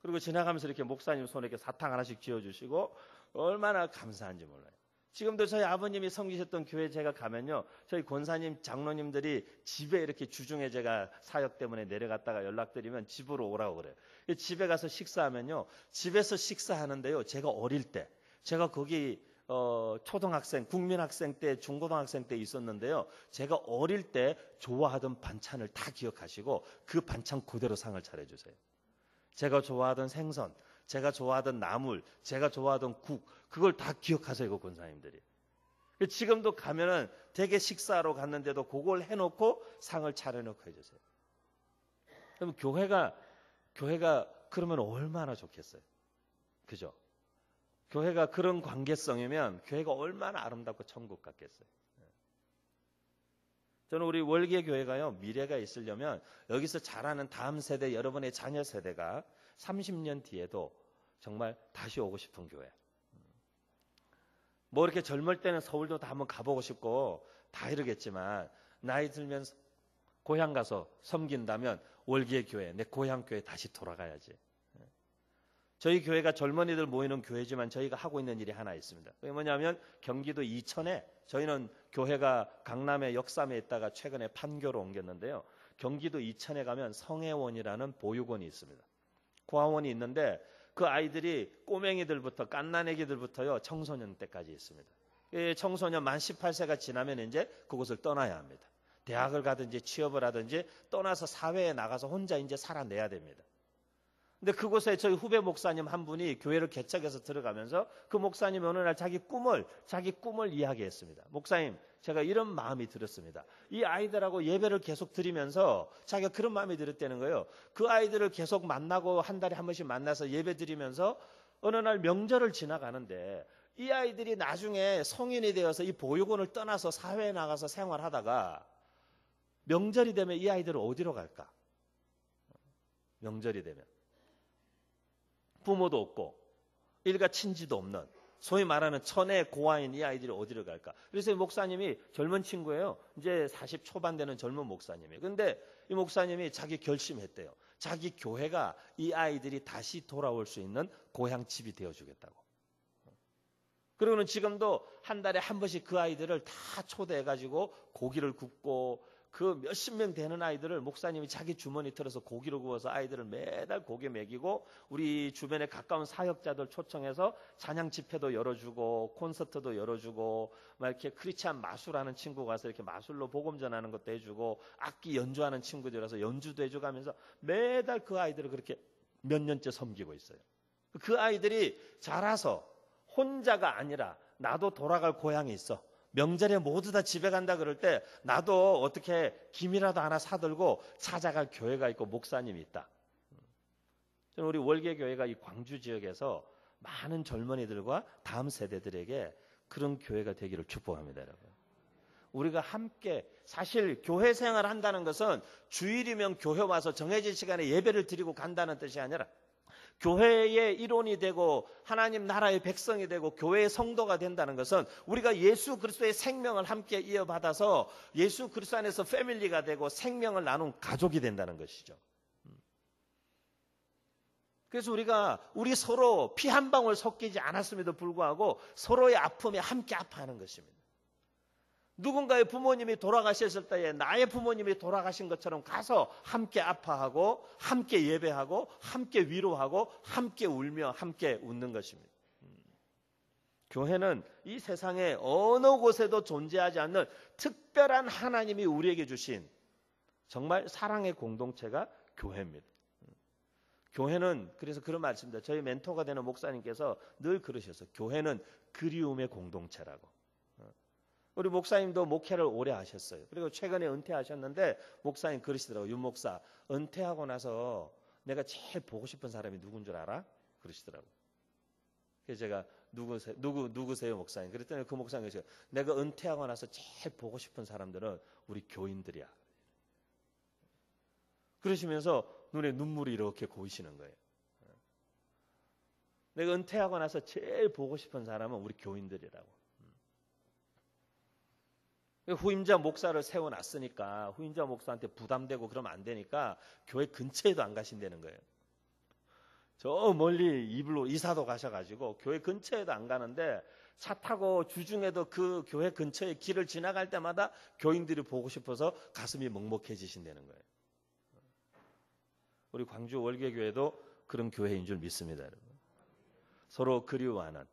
그리고 지나가면서 이렇게 목사님 손에 이렇게 사탕 하나씩 쥐어주시고 얼마나 감사한지 몰라요. 지금도 저희 아버님이 섬기셨던 교회 제가 가면요, 저희 권사님 장로님들이 집에 이렇게 주중에 제가 사역 때문에 내려갔다가 연락드리면 집으로 오라고 그래요. 집에 가서 식사하면요, 집에서 식사하는데요, 제가 어릴 때 제가 거기 초등학생, 국민학생 때, 중고등학생 때 있었는데요, 제가 어릴 때 좋아하던 반찬을 다 기억하시고 그 반찬 그대로 상을 차려주세요. 제가 좋아하던 생선, 제가 좋아하던 나물, 제가 좋아하던 국, 그걸 다 기억하세요, 그 권사님들이. 지금도 가면은 대개 식사하러 갔는데도 그걸 해놓고 상을 차려놓고 해주세요. 그럼 교회가 그러면 얼마나 좋겠어요. 그죠? 교회가 그런 관계성이면 교회가 얼마나 아름답고 천국 같겠어요. 저는 우리 월계 교회가요, 미래가 있으려면 여기서 자라는 다음 세대, 여러분의 자녀 세대가 30년 뒤에도 정말 다시 오고 싶은 교회. 뭐 이렇게 젊을 때는 서울도 다 한번 가보고 싶고 다 이러겠지만 나이 들면서 고향 가서 섬긴다면 월계 교회, 내 고향 교회 다시 돌아가야지. 저희 교회가 젊은이들 모이는 교회지만 저희가 하고 있는 일이 하나 있습니다. 그게 뭐냐면 경기도 이천에, 저희는 교회가 강남의 역삼에 있다가 최근에 판교로 옮겼는데요. 경기도 이천에 가면 성혜원이라는 보육원이 있습니다. 고아원이 있는데 그 아이들이 꼬맹이들부터 갓난애기들부터요, 청소년 때까지 있습니다. 청소년 만 18세가 지나면 이제 그곳을 떠나야 합니다. 대학을 가든지 취업을 하든지 떠나서 사회에 나가서 혼자 이제 살아내야 됩니다. 근데 그곳에 저희 후배 목사님 한 분이 교회를 개척해서 들어가면서 그 목사님이 어느 날 자기 꿈을 이야기했습니다. 목사님, 제가 이런 마음이 들었습니다. 이 아이들하고 예배를 계속 드리면서 자기가 그런 마음이 들었다는 거예요. 그 아이들을 계속 만나고 한 달에 한 번씩 만나서 예배 드리면서 어느 날 명절을 지나가는데 이 아이들이 나중에 성인이 되어서 이 보육원을 떠나서 사회에 나가서 생활하다가 명절이 되면 이 아이들은 어디로 갈까? 명절이 되면. 부모도 없고 일가 친지도 없는 소위 말하는 천의 고아인 이 아이들이 어디로 갈까? 그래서 이 목사님이 젊은 친구예요. 이제 40 초반 되는 젊은 목사님이에요. 그런데 이 목사님이 자기 결심했대요. 자기 교회가 이 아이들이 다시 돌아올 수 있는 고향 집이 되어주겠다고. 그리고는 지금도 한 달에 한 번씩 그 아이들을 다 초대해가지고 고기를 굽고 그 몇십 명 되는 아이들을 목사님이 자기 주머니 틀어서 고기를 구워서 아이들을 매달 고기 먹이고 우리 주변에 가까운 사역자들 초청해서 찬양 집회도 열어주고 콘서트도 열어주고 막 이렇게 크리스찬 마술하는 친구가 와서 이렇게 마술로 복음 전하는 것도 해주고 악기 연주하는 친구들 와서 연주도 해주고 하면서 매달 그 아이들을 그렇게 몇 년째 섬기고 있어요. 그 아이들이 자라서 혼자가 아니라 나도 돌아갈 고향이 있어. 명절에 모두 다 집에 간다 그럴 때 나도 어떻게 김이라도 하나 사들고 찾아갈 교회가 있고 목사님이 있다. 저는 우리 월계 교회가 이 광주 지역에서 많은 젊은이들과 다음 세대들에게 그런 교회가 되기를 축복합니다, 여러분. 우리가 함께 사실 교회 생활을 한다는 것은 주일이면 교회 와서 정해진 시간에 예배를 드리고 간다는 뜻이 아니라 교회의 일원이 되고 하나님 나라의 백성이 되고 교회의 성도가 된다는 것은 우리가 예수 그리스도의 생명을 함께 이어받아서 예수 그리스도 안에서 패밀리가 되고 생명을 나눈 가족이 된다는 것이죠. 그래서 우리 서로 피 한 방울 섞이지 않았음에도 불구하고 서로의 아픔에 함께 아파하는 것입니다. 누군가의 부모님이 돌아가셨을 때에 나의 부모님이 돌아가신 것처럼 가서 함께 아파하고 함께 예배하고 함께 위로하고 함께 울며 함께 웃는 것입니다. 교회는 이 세상에 어느 곳에도 존재하지 않는 특별한 하나님이 우리에게 주신 정말 사랑의 공동체가 교회입니다. 교회는 그래서 그런 말씀입니다. 저희 멘토가 되는 목사님께서 늘 그러셨어요. 교회는 그리움의 공동체라고. 우리 목사님도 목회를 오래 하셨어요. 그리고 최근에 은퇴하셨는데 목사님 그러시더라고요. 윤 목사, 은퇴하고 나서 내가 제일 보고 싶은 사람이 누군 줄 알아? 그러시더라고요. 그래서 제가 누구세요 목사님? 그랬더니 그 목사님이 내가 은퇴하고 나서 제일 보고 싶은 사람들은 우리 교인들이야. 그러시면서 눈에 눈물이 이렇게 고이시는 거예요. 내가 은퇴하고 나서 제일 보고 싶은 사람은 우리 교인들이라고. 후임자 목사를 세워놨으니까 후임자 목사한테 부담되고 그러면 안 되니까 교회 근처에도 안 가신다는 거예요. 저 멀리 이불로 이사도 가셔가지고 교회 근처에도 안 가는데 차 타고 주중에도 그 교회 근처에 길을 지나갈 때마다 교인들이 보고 싶어서 가슴이 먹먹해지신다는 거예요. 우리 광주 월계교회도 그런 교회인 줄 믿습니다. 여러분. 서로 그리워하는.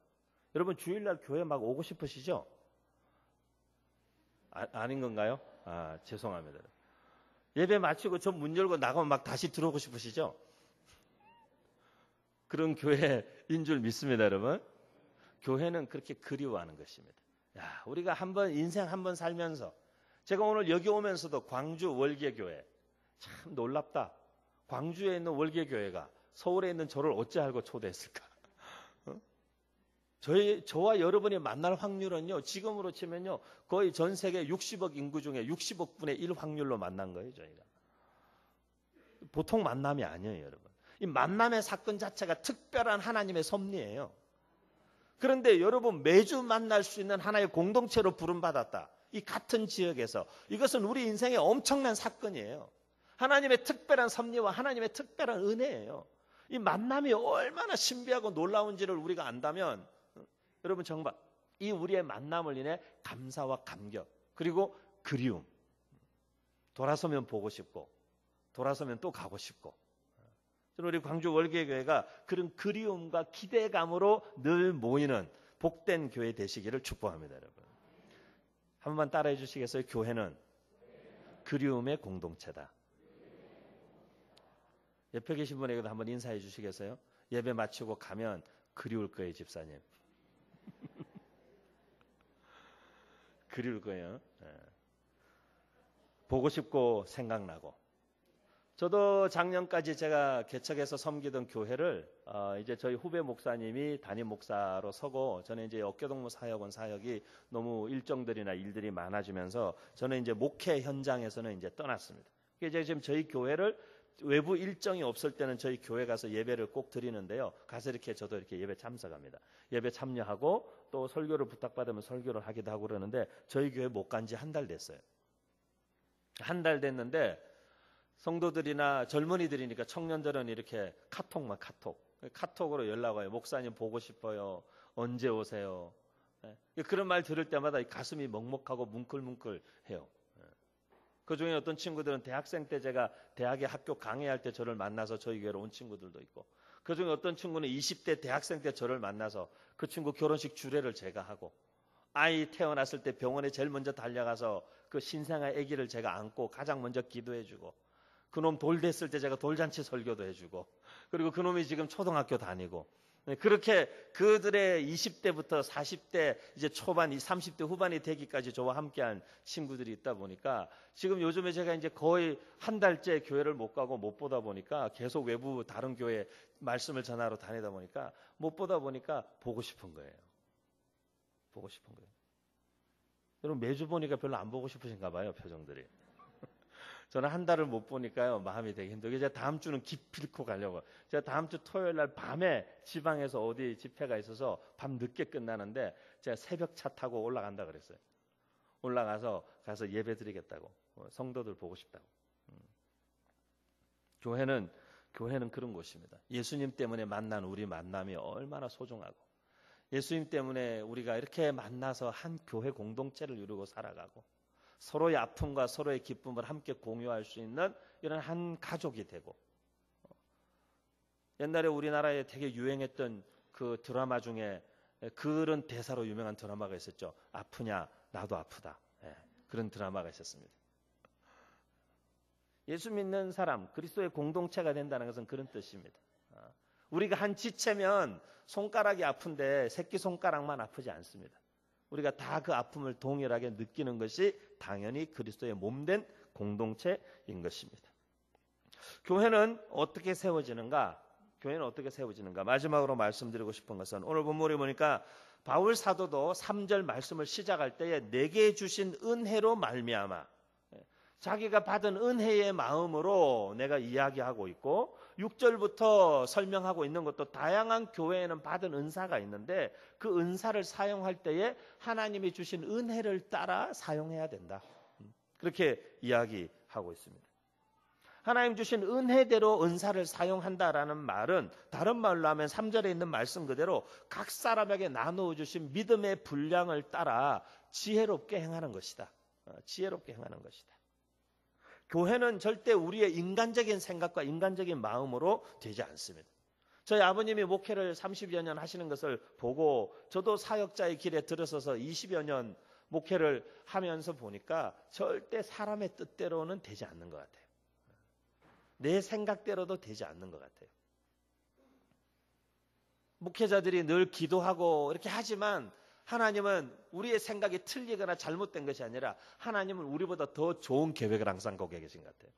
여러분 주일날 교회 막 오고 싶으시죠? 아닌 건가요? 죄송합니다. 예배 마치고 저 문 열고 나가면 막 다시 들어오고 싶으시죠? 그런 교회인 줄 믿습니다, 여러분. 교회는 그렇게 그리워하는 것입니다. 야, 우리가 인생 한번 살면서 제가 오늘 여기 오면서도 광주 월계교회 참 놀랍다. 광주에 있는 월계교회가 서울에 있는 저를 어찌하고 초대했을까? 저와 여러분이 만날 확률은요, 지금으로 치면요, 거의 전 세계 60억 인구 중에 60억 분의 1 확률로 만난 거예요, 저희가. 보통 만남이 아니에요, 여러분. 이 만남의 사건 자체가 특별한 하나님의 섭리예요. 그런데 여러분, 매주 만날 수 있는 하나의 공동체로 부름받았다. 이 같은 지역에서. 이것은 우리 인생의 엄청난 사건이에요. 하나님의 특별한 섭리와 하나님의 특별한 은혜예요. 이 만남이 얼마나 신비하고 놀라운지를 우리가 안다면 여러분 정말 이 우리의 만남을 인해 감사와 감격 그리고 그리움 돌아서면 보고 싶고 돌아서면 또 가고 싶고 저는 우리 광주 월계교회가 그런 그리움과 기대감으로 늘 모이는 복된 교회 되시기를 축복합니다. 여러분 한 번만 따라해 주시겠어요? 교회는 그리움의 공동체다. 옆에 계신 분에게도 한번 인사해 주시겠어요? 예배 마치고 가면 그리울 거예요, 집사님. 그리울 거예요. 보고 싶고 생각나고. 저도 작년까지 제가 개척해서 섬기던 교회를 이제 저희 후배 목사님이 담임 목사로 서고 저는 이제 어깨동무 사역원 사역이 너무 일정들이나 일들이 많아지면서 저는 이제 목회 현장에서는 이제 떠났습니다. 이제 지금 저희 교회를 외부 일정이 없을 때는 저희 교회 가서 예배를 꼭 드리는데요. 가서 이렇게 저도 이렇게 예배 참석합니다. 예배 참여하고 또 설교를 부탁받으면 설교를 하기도 하고 그러는데 저희 교회 못 간 지 한 달 됐어요. 한 달 됐는데 성도들이나 젊은이들이니까 청년들은 이렇게 카톡으로 연락 와요. 목사님 보고 싶어요. 언제 오세요? 그런 말 들을 때마다 가슴이 먹먹하고 뭉클뭉클해요. 그중에 어떤 친구들은 대학생 때 제가 대학에 학교 강의할 때 저를 만나서 저희 교회로 온 친구들도 있고 그중에 어떤 친구는 20대 대학생 때 저를 만나서 그 친구 결혼식 주례를 제가 하고 아이 태어났을 때 병원에 제일 먼저 달려가서 그 신생아 아기를 제가 안고 가장 먼저 기도해주고 그놈 돌 됐을 때 제가 돌잔치 설교도 해주고 그리고 그놈이 지금 초등학교 다니고 그렇게 그들의 20대부터 40대 이제 초반, 30대 후반이 되기까지 저와 함께한 친구들이 있다 보니까 지금 요즘에 제가 이제 거의 한 달째 교회를 못 가고 못 보다 보니까 계속 외부 다른 교회 말씀을 전하러 다니다 보니까 못 보다 보니까 보고 싶은 거예요. 보고 싶은 거예요. 여러분 매주 보니까 별로 안 보고 싶으신가 봐요, 표정들이. 저는 한 달을 못 보니까요 마음이 되게 힘들고 제가 다음 주는 기필코 가려고. 제가 다음 주 토요일 날 밤에 지방에서 어디 집회가 있어서 밤 늦게 끝나는데 제가 새벽 차 타고 올라간다 그랬어요. 올라가서 가서 예배 드리겠다고. 성도들 보고 싶다고. 교회는 그런 곳입니다. 예수님 때문에 만난 우리 만남이 얼마나 소중하고 예수님 때문에 우리가 이렇게 만나서 한 교회 공동체를 이루고 살아가고 서로의 아픔과 서로의 기쁨을 함께 공유할 수 있는 이런 한 가족이 되고 옛날에 우리나라에 되게 유행했던 그 드라마 중에 그런 대사로 유명한 드라마가 있었죠. 아프냐 나도 아프다. 그런 드라마가 있었습니다. 예수 믿는 사람 그리스도의 공동체가 된다는 것은 그런 뜻입니다. 우리가 한 지체면 손가락이 아픈데 새끼손가락만 아프지 않습니다. 우리가 다 그 아픔을 동일하게 느끼는 것이 당연히 그리스도의 몸된 공동체인 것입니다. 교회는 어떻게 세워지는가? 교회는 어떻게 세워지는가? 마지막으로 말씀드리고 싶은 것은 오늘 본문에 보니까 바울 사도도 3절 말씀을 시작할 때에 내게 주신 은혜로 말미암아, 자기가 받은 은혜의 마음으로 내가 이야기하고 있고 6절부터 설명하고 있는 것도 다양한 교회에는 받은 은사가 있는데 그 은사를 사용할 때에 하나님이 주신 은혜를 따라 사용해야 된다. 그렇게 이야기하고 있습니다. 하나님 주신 은혜대로 은사를 사용한다라는 말은 다른 말로 하면 3절에 있는 말씀 그대로 각 사람에게 나누어 주신 믿음의 분량을 따라 지혜롭게 행하는 것이다. 지혜롭게 행하는 것이다. 교회는 절대 우리의 인간적인 생각과 인간적인 마음으로 되지 않습니다. 저희 아버님이 목회를 30여 년 하시는 것을 보고 저도 사역자의 길에 들어서서 20여 년 목회를 하면서 보니까 절대 사람의 뜻대로는 되지 않는 것 같아요. 내 생각대로도 되지 않는 것 같아요. 목회자들이 늘 기도하고 이렇게 하지만 하나님은 우리의 생각이 틀리거나 잘못된 것이 아니라 하나님은 우리보다 더 좋은 계획을 항상 갖고 계신 것 같아요.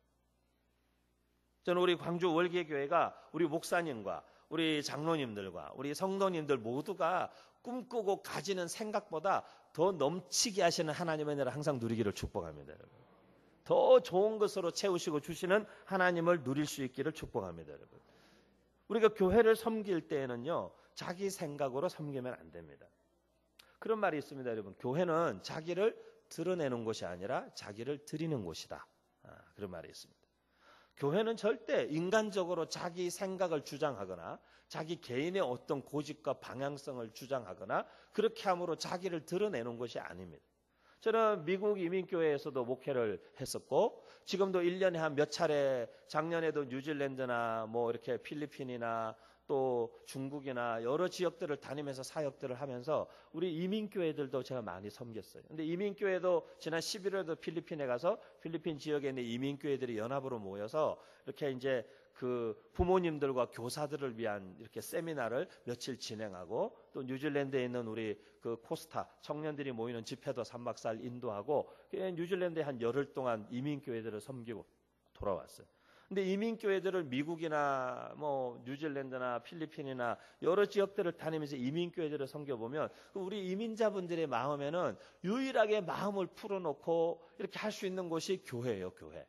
저는 우리 광주 월계교회가 우리 목사님과 우리 장로님들과 우리 성도님들 모두가 꿈꾸고 가지는 생각보다 더 넘치게 하시는 하나님의 은혜를 항상 누리기를 축복합니다. 여러분. 더 좋은 것으로 채우시고 주시는 하나님을 누릴 수 있기를 축복합니다. 여러분. 우리가 교회를 섬길 때에는요, 자기 생각으로 섬기면 안 됩니다. 그런 말이 있습니다, 여러분. 교회는 자기를 드러내는 곳이 아니라 자기를 드리는 곳이다. 그런 말이 있습니다. 교회는 절대 인간적으로 자기 생각을 주장하거나 자기 개인의 어떤 고집과 방향성을 주장하거나 그렇게 함으로 자기를 드러내는 것이 아닙니다. 저는 미국 이민교회에서도 목회를 했었고 지금도 1년에 한 몇 차례 작년에도 뉴질랜드나 뭐 이렇게 필리핀이나 또 중국이나 여러 지역들을 다니면서 사역들을 하면서 우리 이민교회들도 제가 많이 섬겼어요. 근데 이민교회도 지난 11월에도 필리핀에 가서 필리핀 지역에 있는 이민교회들이 연합으로 모여서 이렇게 이제 그 부모님들과 교사들을 위한 이렇게 세미나를 며칠 진행하고 또 뉴질랜드에 있는 우리 그 코스타 청년들이 모이는 집회도 3박 4일 인도하고 뉴질랜드에 한 열흘 동안 이민교회들을 섬기고 돌아왔어요. 근데 이민교회들을 미국이나 뭐 뉴질랜드나 필리핀이나 여러 지역들을 다니면서 이민교회들을 섬겨보면 우리 이민자분들의 마음에는 유일하게 마음을 풀어놓고 이렇게 할 수 있는 곳이 교회예요, 교회.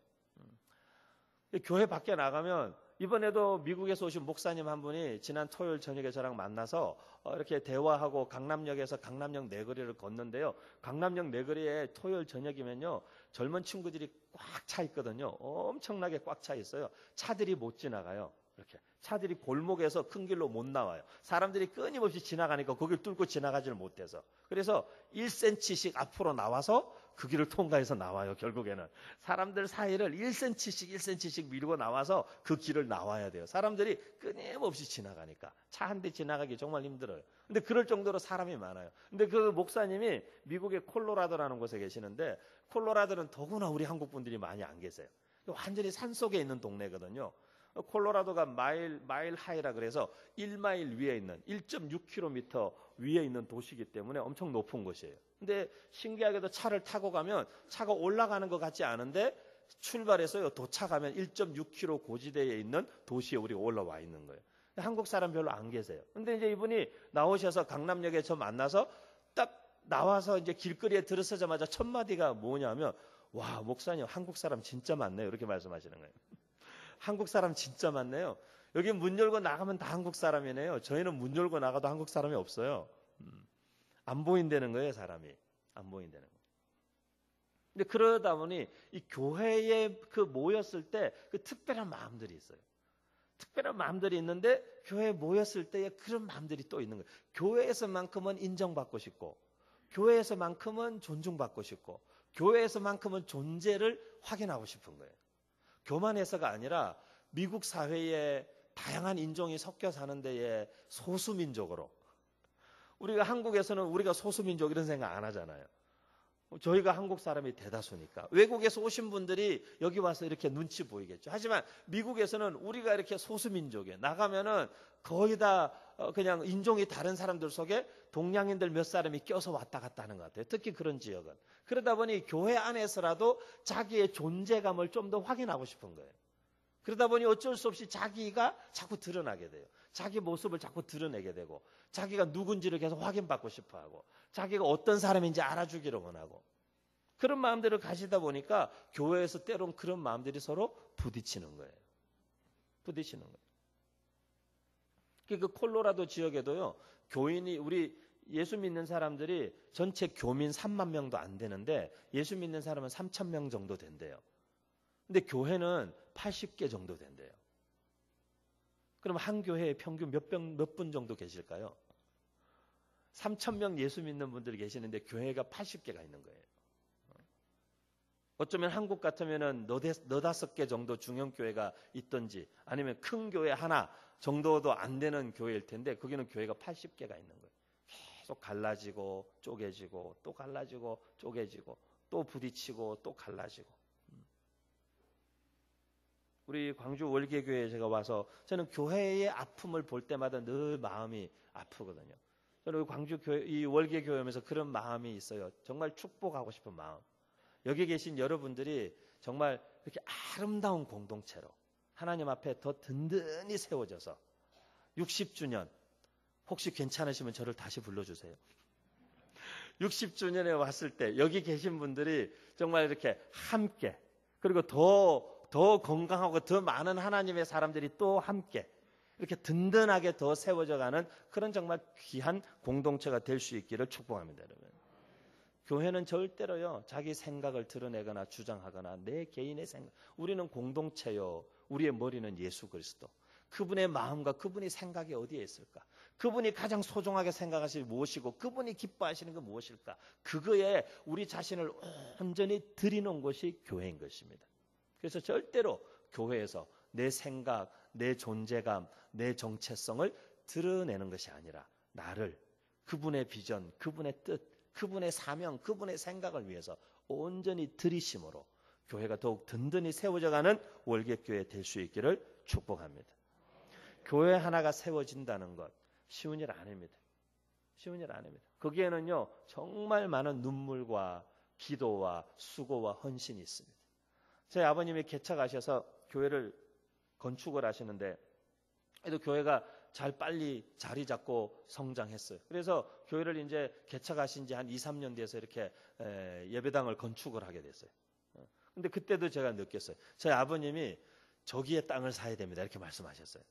교회 밖에 나가면 이번에도 미국에서 오신 목사님 한 분이 지난 토요일 저녁에 저랑 만나서 이렇게 대화하고 강남역에서 강남역 내거리를 걷는데요. 강남역 내거리에 토요일 저녁이면요. 젊은 친구들이 꽉 차 있거든요. 엄청나게 꽉 차 있어요. 차들이 못 지나가요. 이렇게 차들이 골목에서 큰 길로 못 나와요. 사람들이 끊임없이 지나가니까 거길 뚫고 지나가지를 못해서. 그래서 1cm씩 앞으로 나와서 그 길을 통과해서 나와요. 결국에는 사람들 사이를 1cm씩 밀고 나와서 그 길을 나와야 돼요. 사람들이 끊임없이 지나가니까 차 한 대 지나가기 정말 힘들어요. 근데 그럴 정도로 사람이 많아요. 근데 그 목사님이 미국의 콜로라도라는 곳에 계시는데 콜로라도는 더구나 우리 한국 분들이 많이 안 계세요. 완전히 산속에 있는 동네거든요. 콜로라도가 마일 하이라 그래서 1마일 위에 있는 1.6km 위에 있는 도시이기 때문에 엄청 높은 곳이에요. 근데 신기하게도 차를 타고 가면 차가 올라가는 것 같지 않은데 출발해서요 도착하면 1.6km 고지대에 있는 도시에 우리가 올라와 있는 거예요. 한국 사람 별로 안 계세요. 근데 이제 이분이 나오셔서 강남역에 저 만나서 딱 나와서 이제 길거리에 들어서자마자 첫 마디가 뭐냐면 와 목사님 한국 사람 진짜 많네요. 이렇게 말씀하시는 거예요. 한국 사람 진짜 많네요. 여기 문 열고 나가면 다 한국 사람이네요. 저희는 문 열고 나가도 한국 사람이 없어요. 안 보인다는 거예요, 사람이. 안 보인다는 거예요. 근데 그러다 보니 이 교회에 그 모였을 때 그 특별한 마음들이 있어요. 특별한 마음들이 있는데 교회에 모였을 때에 그런 마음들이 또 있는 거예요. 교회에서만큼은 인정받고 싶고 교회에서만큼은 존중받고 싶고 교회에서만큼은 존재를 확인하고 싶은 거예요. 교만해서가 아니라 미국 사회에 다양한 인종이 섞여 사는 데에 소수민족으로 우리가 한국에서는 우리가 소수민족 이런 생각 안 하잖아요. 저희가 한국 사람이 대다수니까 외국에서 오신 분들이 여기 와서 이렇게 눈치 보이겠죠. 하지만 미국에서는 우리가 이렇게 소수민족이에요. 나가면은 거의 다 그냥 인종이 다른 사람들 속에 동양인들 몇 사람이 껴서 왔다 갔다 하는 것 같아요. 특히 그런 지역은. 그러다 보니 교회 안에서라도 자기의 존재감을 좀 더 확인하고 싶은 거예요. 그러다 보니 어쩔 수 없이 자기가 자꾸 드러나게 돼요. 자기 모습을 자꾸 드러내게 되고 자기가 누군지를 계속 확인받고 싶어하고 자기가 어떤 사람인지 알아주기를 원하고 그런 마음들을 가지다 보니까 교회에서 때론 그런 마음들이 서로 부딪히는 거예요. 부딪히는 거예요. 그 콜로라도 지역에도요. 교인이 우리 예수 믿는 사람들이 전체 교민 3만 명도 안 되는데 예수 믿는 사람은 3천 명 정도 된대요. 근데 교회는 80개 정도 된대요. 그럼 한 교회에 평균 몇 분 정도 계실까요? 3천 명 예수 믿는 분들이 계시는데 교회가 80개가 있는 거예요. 어쩌면 한국 같으면은 너다섯 개 정도 중형교회가 있든지 아니면 큰 교회 하나 정도도 안 되는 교회일 텐데 거기는 교회가 80개가 있는 거예요. 계속 갈라지고 쪼개지고 또 갈라지고 쪼개지고 또 부딪히고 또 갈라지고. 우리 광주 월계교회에 제가 와서 저는 교회의 아픔을 볼 때마다 늘 마음이 아프거든요. 저는 광주 교회, 이 월계교회 오면서 그런 마음이 있어요. 정말 축복하고 싶은 마음. 여기 계신 여러분들이 정말 이렇게 아름다운 공동체로 하나님 앞에 더 든든히 세워져서 60주년 혹시 괜찮으시면 저를 다시 불러주세요. 60주년에 왔을 때 여기 계신 분들이 정말 이렇게 함께 그리고 더 건강하고 더 많은 하나님의 사람들이 또 함께 이렇게 든든하게 더 세워져가는 그런 정말 귀한 공동체가 될 수 있기를 축복합니다. 여러분. 교회는 절대로요 자기 생각을 드러내거나 주장하거나 내 개인의 생각 우리는 공동체요 우리의 머리는 예수 그리스도 그분의 마음과 그분의 생각이 어디에 있을까 그분이 가장 소중하게 생각하시는 무엇이고 그분이 기뻐하시는 건 무엇일까 그거에 우리 자신을 온전히 드리는 것이 교회인 것입니다. 그래서 절대로 교회에서 내 생각, 내 존재감, 내 정체성을 드러내는 것이 아니라 나를 그분의 비전, 그분의 뜻 그분의 사명, 그분의 생각을 위해서 온전히 들이심으로 교회가 더욱 든든히 세워져가는 월계교회 될 수 있기를 축복합니다. 교회 하나가 세워진다는 것 쉬운 일 아닙니다. 쉬운 일 아닙니다. 거기에는요 정말 많은 눈물과 기도와 수고와 헌신이 있습니다. 저희 아버님이 개척하셔서 교회를 건축을 하시는데 그래도 교회가 잘 빨리 자리 잡고 성장했어요. 그래서 교회를 이제 개척하신 지 한 2, 3년 돼서 이렇게 예배당을 건축을 하게 됐어요. 근데 그때도 제가 느꼈어요. 저희 아버님이 저기에 땅을 사야 됩니다. 이렇게 말씀하셨어요.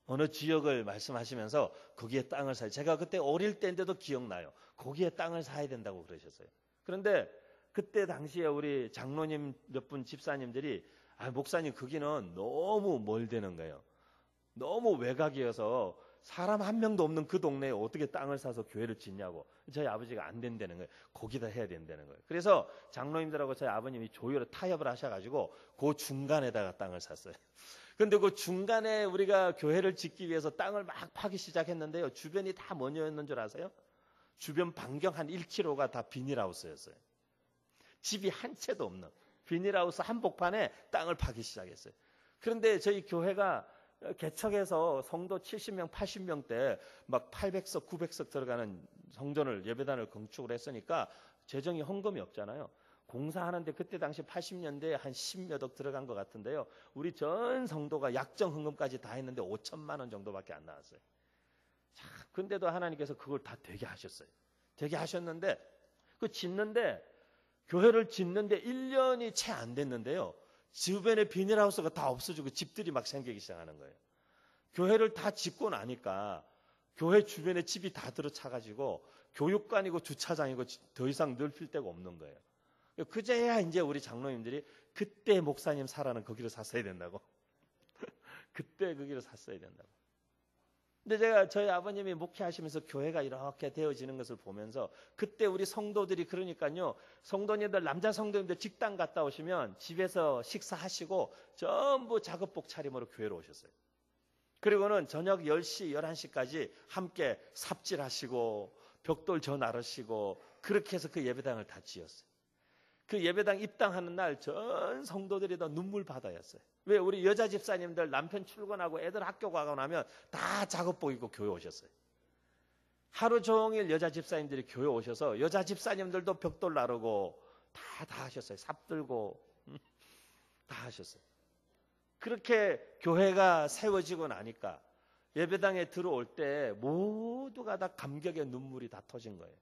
어느 지역을 말씀하시면서 거기에 땅을 사야 제가 그때 어릴 때인데도 기억나요. 거기에 땅을 사야 된다고 그러셨어요. 그런데 그때 당시에 우리 장로님 몇 분 집사님들이 목사님 거기는 너무 멀다는 거예요. 너무 외곽이어서 사람 한 명도 없는 그 동네에 어떻게 땅을 사서 교회를 짓냐고 저희 아버지가 안 된다는 거예요. 거기다 해야 된다는 거예요. 그래서 장로님들하고 저희 아버님이 조율을 타협을 하셔가지고 그 중간에다가 땅을 샀어요. 그런데 그 중간에 우리가 교회를 짓기 위해서 땅을 막 파기 시작했는데요. 주변이 다 뭐였는 줄 아세요? 주변 반경 한 1km가 다 비닐하우스였어요. 집이 한 채도 없는 비닐하우스 한복판에 땅을 파기 시작했어요. 그런데 저희 교회가 개척해서 성도 70명, 80명 때 막 800석, 900석 들어가는 성전을 예배단을 건축을 했으니까 재정이 헌금이 없잖아요. 공사하는데 그때 당시 80년대에 한 10몇 억 들어간 것 같은데요. 우리 전 성도가 약정 헌금까지 다 했는데 5천만 원 정도밖에 안 나왔어요. 자, 근데도 하나님께서 그걸 다 되게 하셨어요. 되게 하셨는데 교회를 짓는데 1년이 채 안 됐는데요. 주변에 비닐하우스가 다 없어지고 집들이 막 생기기 시작하는 거예요. 교회를 다 짓고 나니까 교회 주변에 집이 다 들어차가지고 교육관이고 주차장이고 더 이상 넓힐 데가 없는 거예요. 그제야 이제 우리 장로님들이 그때 목사님 사라는 거기를 샀어야 된다고. 그때 거기를 샀어야 된다고. 근데 저희 아버님이 목회하시면서 교회가 이렇게 되어지는 것을 보면서 그때 우리 성도들이 그러니까요. 성도님들, 남자 성도님들 직당 갔다 오시면 집에서 식사하시고 전부 작업복 차림으로 교회로 오셨어요. 그리고는 저녁 10시, 11시까지 함께 삽질하시고 벽돌 저 나르시고 그렇게 해서 그 예배당을 다 지었어요. 그 예배당 입당하는 날 전 성도들이 다 눈물 바다였어요. 왜 우리 여자 집사님들 남편 출근하고 애들 학교 가고 나면 다 작업복 입고 교회 오셨어요. 하루 종일 여자 집사님들이 교회 오셔서 여자 집사님들도 벽돌 나르고 다 하셨어요. 삽 들고 다 하셨어요. 그렇게 교회가 세워지고 나니까 예배당에 들어올 때 모두가 다 감격의 눈물이 다 터진 거예요.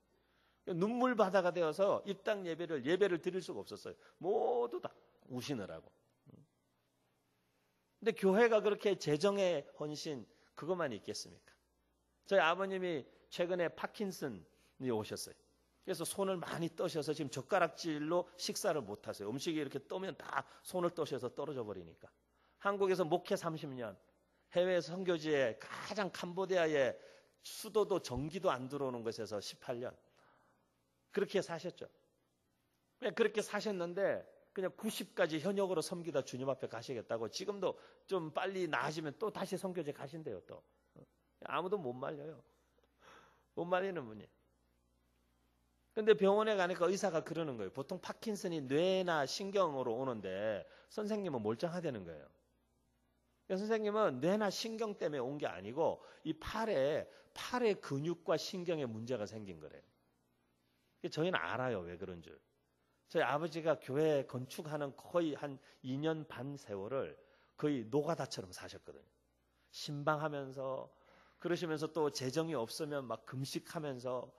눈물 바다가 되어서 입당 예배를 드릴 수가 없었어요. 모두 다 우시느라고. 근데 교회가 그렇게 재정의 헌신 그것만 있겠습니까? 저희 아버님이 최근에 파킨슨이 오셨어요. 그래서 손을 많이 떠셔서 지금 젓가락질로 식사를 못 하세요. 음식이 이렇게 떠면 다 손을 떠셔서 떨어져 버리니까. 한국에서 목회 30년, 해외 선교지에 가장 캄보디아의 수도도 전기도 안 들어오는 곳에서 18년. 그렇게 사셨죠. 그렇게 사셨는데 그냥 90까지 현역으로 섬기다 주님 앞에 가시겠다고 지금도 좀 빨리 나아지면 또 다시 선교제 가신대요. 또 아무도 못 말려요. 못 말리는 분이. 근데 병원에 가니까 의사가 그러는 거예요. 보통 파킨슨이 뇌나 신경으로 오는데 선생님은 멀쩡하다는 거예요. 선생님은 뇌나 신경 때문에 온 게 아니고 이 팔의 근육과 신경에 문제가 생긴 거래요. 저희는 알아요. 왜 그런 줄. 저희 아버지가 교회 건축하는 거의 한 2년 반 세월을 거의 노가다처럼 사셨거든요. 신방하면서 그러시면서 또 재정이 없으면 막 금식하면서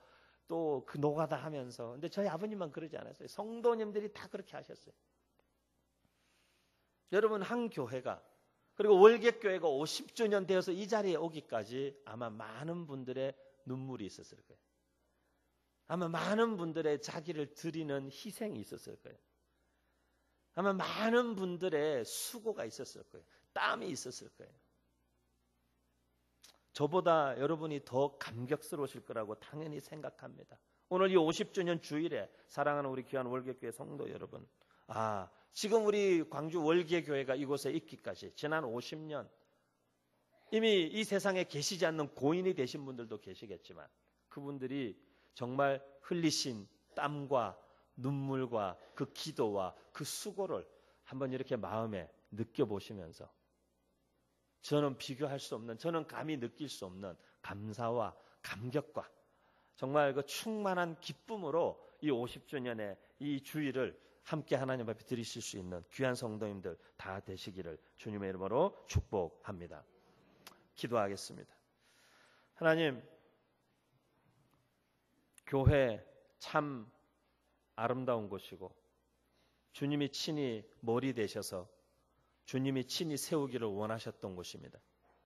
또 그 노가다 하면서. 근데 저희 아버님만 그러지 않았어요. 성도님들이 다 그렇게 하셨어요. 여러분 한 교회가 그리고 월객교회가 50주년 되어서 이 자리에 오기까지 아마 많은 분들의 눈물이 있었을 거예요. 아마 많은 분들의 자기를 드리는 희생이 있었을 거예요. 아마 많은 분들의 수고가 있었을 거예요. 땀이 있었을 거예요. 저보다 여러분이 더 감격스러우실 거라고 당연히 생각합니다. 오늘 이 50주년 주일에 사랑하는 우리 귀한 월계교회 성도 여러분, 지금 우리 광주 월계교회가 이곳에 있기까지 지난 50년 이미 이 세상에 계시지 않는 고인이 되신 분들도 계시겠지만 그분들이 정말 흘리신 땀과 눈물과 그 기도와 그 수고를 한번 이렇게 마음에 느껴보시면서 저는 비교할 수 없는, 저는 감히 느낄 수 없는 감사와 감격과 정말 그 충만한 기쁨으로 이 50주년의 이 주일을 함께 하나님 앞에 드리실 수 있는 귀한 성도님들 다 되시기를 주님의 이름으로 축복합니다. 기도하겠습니다. 하나님, 교회 참 아름다운 곳이고 주님이 친히 머리 되셔서 주님이 친히 세우기를 원하셨던 곳입니다.